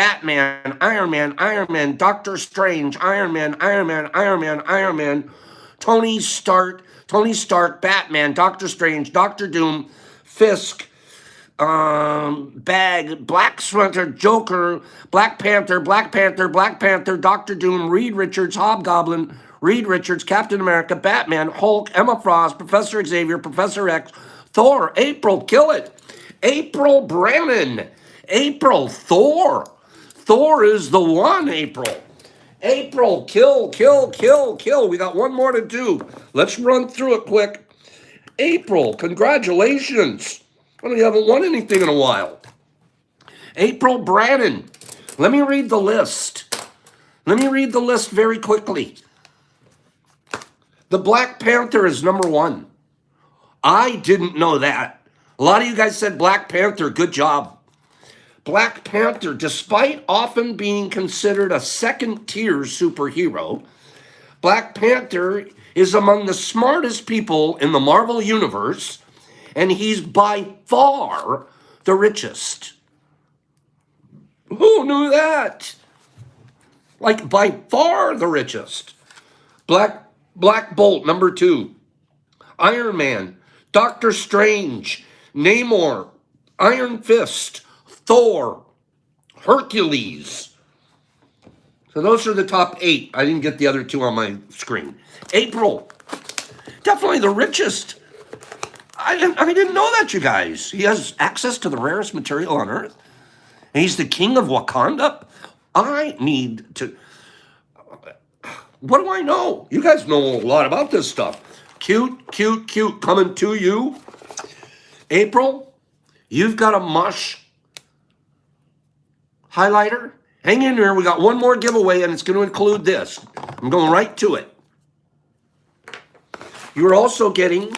Iron Man, Doctor Strange, Iron Man, Tony Stark, Batman, Doctor Strange, Doctor Doom, Fisk, Bag, Black Sweater, Joker, Black Panther, Doctor Doom, Reed Richards, Hobgoblin, Reed Richards, Captain America, Batman, Hulk, Emma Frost, Professor Xavier, Professor X, Thor, April, kill it. April Brennan, April, Thor. Thor is the one, April. April, kill. We got one more to do. Let's run through it quick. April, congratulations. Well, you haven't won anything in a while. April Brannon. Let me read the list. Let me read the list very quickly. The Black Panther is number 1. I didn't know that. A lot of you guys said Black Panther. Good job. Black Panther, despite often being considered a second-tier superhero, Black Panther is among the smartest people in the Marvel Universe, and he's by far the richest. Who knew that? Like, by far the richest. Black Bolt, number 2. Iron Man, Doctor Strange, Namor, Iron Fist, Thor, Hercules. So those are the top 8. I didn't get the other 2 on my screen. April, definitely the richest. I didn't know that, you guys. He has access to the rarest material on Earth. And he's the king of Wakanda. I need to... What do I know? You guys know a lot about this stuff. Cute. Coming to you. April, you've got a mush highlighter. Hang in there. We got one more giveaway, and it's going to include this. I'm going right to it. You're also getting,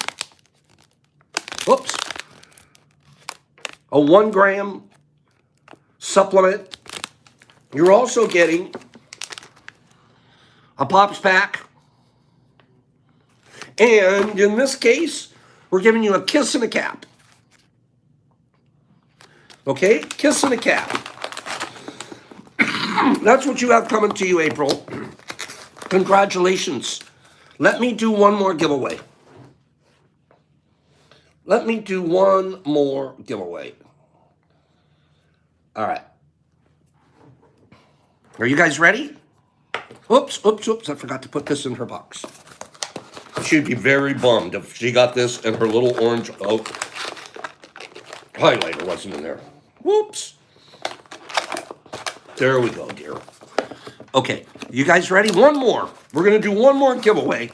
a 1 gram supplement. You're also getting a Pops pack. And in this case, we're giving you a kiss and a cap. Okay? Kiss and a cap. That's what you have coming to you, April. Congratulations. Let me do one more giveaway. All right. Are you guys ready? Oops. I forgot to put this in her box. She'd be very bummed if she got this and her little orange highlighter wasn't in there. Whoops. There we go, dear. Okay, you guys ready? One more. We're going to do one more giveaway.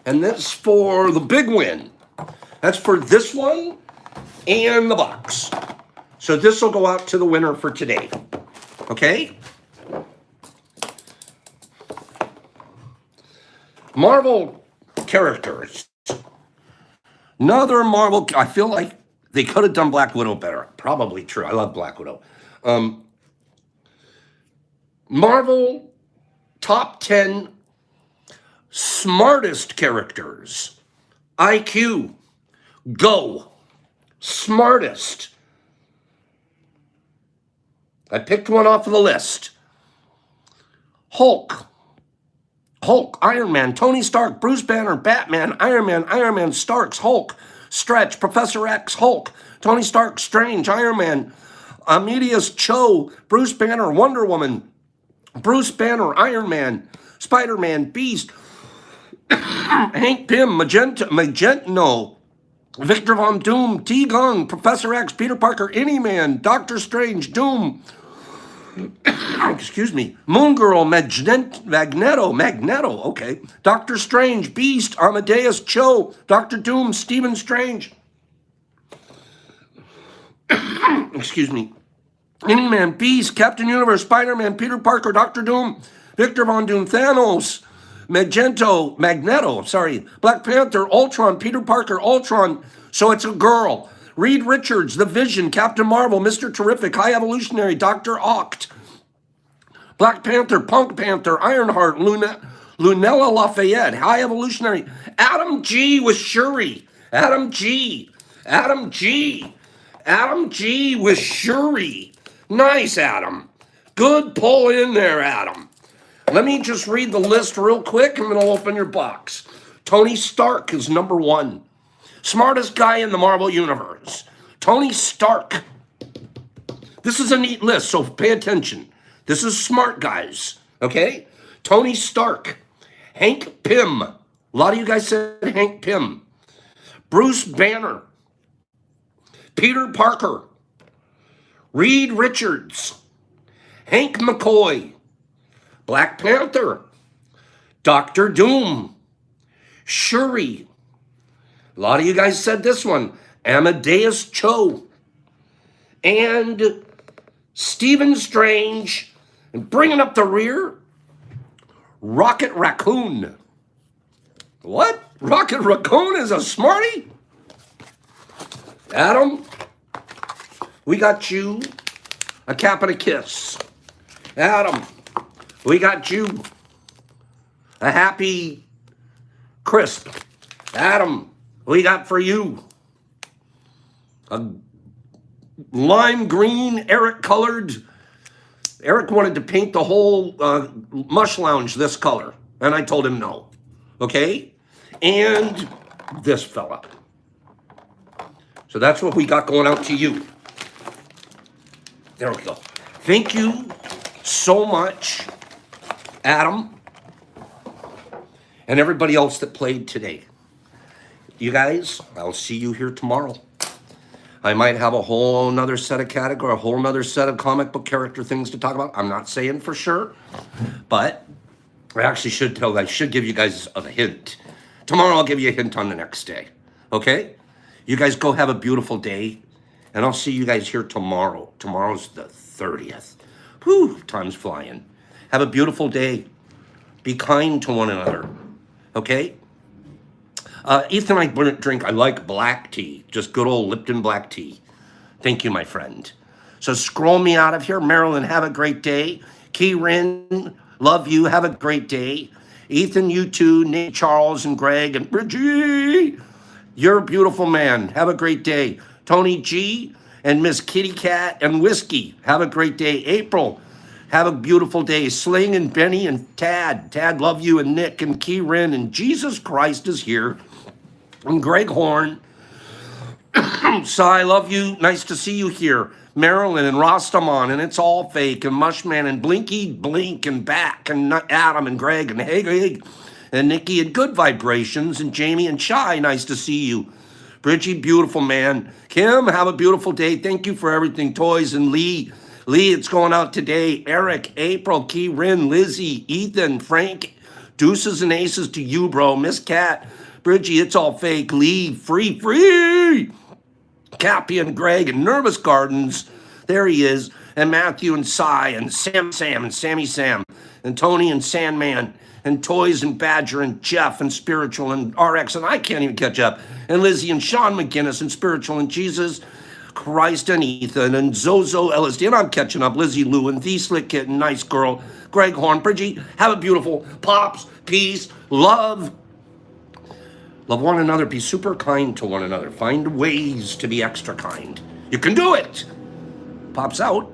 And that's for the big win. That's for this one and the box. So this will go out to the winner for today. Okay? Marvel characters. Another Marvel. I feel like they could have done Black Widow better. Probably true. I love Black Widow. Marvel top 10 smartest characters. IQ. Go. Smartest. I picked one off of the list. Hulk. Hulk, Iron Man, Tony Stark, Bruce Banner, Batman, Iron Man, Starks, Hulk, Stretch, Professor X, Hulk, Tony Stark, Strange, Iron Man, Amadeus Cho, Bruce Banner, Wonder Woman, Bruce Banner, Iron Man, Spider-Man, Beast, Hank Pym, Magento, Victor Von Doom, T-Gun, Professor X, Peter Parker, Any-Man, Doctor Strange, Doom, excuse me, Moon Girl, Magneto, okay, Doctor Strange, Beast, Amadeus Cho, Doctor Doom, Stephen Strange, excuse me, Any-Man, Beast, Captain Universe, Spider-Man, Peter Parker, Doctor Doom, Victor Von Doom, Thanos, Magneto, Black Panther, Ultron, Peter Parker, Ultron, so it's a girl. Reed Richards, The Vision, Captain Marvel, Mr. Terrific, High Evolutionary, Dr. Oct, Black Panther, Punk Panther, Ironheart, Lunella Lafayette, High Evolutionary, Adam G with Shuri, Adam G with Shuri. Nice, Adam. Good pull in there, Adam. Let me just read the list real quick and then I'll open your box. Tony Stark is number 1. Smartest guy in the Marvel Universe. Tony Stark. This is a neat list, so pay attention. This is smart guys, okay? Tony Stark. Hank Pym. A lot of you guys said Hank Pym. Bruce Banner. Peter Parker. Reed Richards. Hank McCoy. Black Panther, Doctor Doom, Shuri. A lot of you guys said this one. Amadeus Cho. And Stephen Strange. And bringing up the rear, Rocket Raccoon. What? Rocket Raccoon is a smarty? Adam, we got you a cap and a kiss. Adam, we got you a happy crisp. Adam, we got for you a lime green, Eric colored. Eric wanted to paint the whole mush lounge this color, and I told him no. Okay? And this fella. So that's what we got going out to you. There we go. Thank you so much, Adam, and everybody else that played today. You guys, I'll see you here tomorrow. I might have a whole nother set of category, a whole nother set of comic book character things to talk about. I'm not saying for sure, but I should give you guys a hint. Tomorrow I'll give you a hint on the next day. Okay? You guys go have a beautiful day, and I'll see you guys here tomorrow. Tomorrow's the 30th. Whew, time's flying. Have a beautiful day. Be kind to one another. Okay? Ethan and I drink, I like black tea. Just good old Lipton black tea. Thank you, my friend. So scroll me out of here. Marilyn, have a great day. Kieran, love you. Have a great day. Ethan, you too. Nate, Charles, and Greg, and Bridgie. You're a beautiful man. Have a great day. Tony G and Miss Kitty Cat and Whiskey. Have a great day. April, have a beautiful day. Sling and Benny and Tad. Tad, love you. And Nick and Kieran and Jesus Christ is here. And Greg Horn. Sai, love you. Nice to see you here. Marilyn and Rostamon and It's All Fake and Mushman and Blinky Blink and Back and Adam and Greg and Haig and Nikki and Good Vibrations and Jamie and Shy. Nice to see you. Bridgie, beautiful man. Kim, have a beautiful day. Thank you for everything. Toys and Lee. Lee, it's going out today. Eric, April, Key, Rin, Lizzie, Ethan, Frank. Deuces and aces to you, bro. Miss Cat. Bridgie, It's All Fake. Lee, free. Cappy and Greg and Nervous Gardens. There he is. And Matthew and Cy and Sam and Sammy Sam and Tony and Sandman and Toys and Badger and Jeff and Spiritual and RX and I can't even catch up. And Lizzie and Sean McGinnis and Spiritual and Jesus Christ and Ethan and Zozo LSD. And I'm catching up. Lizzie Lou and The Slick Kitten, Nice Girl, Greg Horn, Bridgie. Have a beautiful pops, peace, love. Love one another. Be super kind to one another. Find ways to be extra kind. You can do it. Pops out.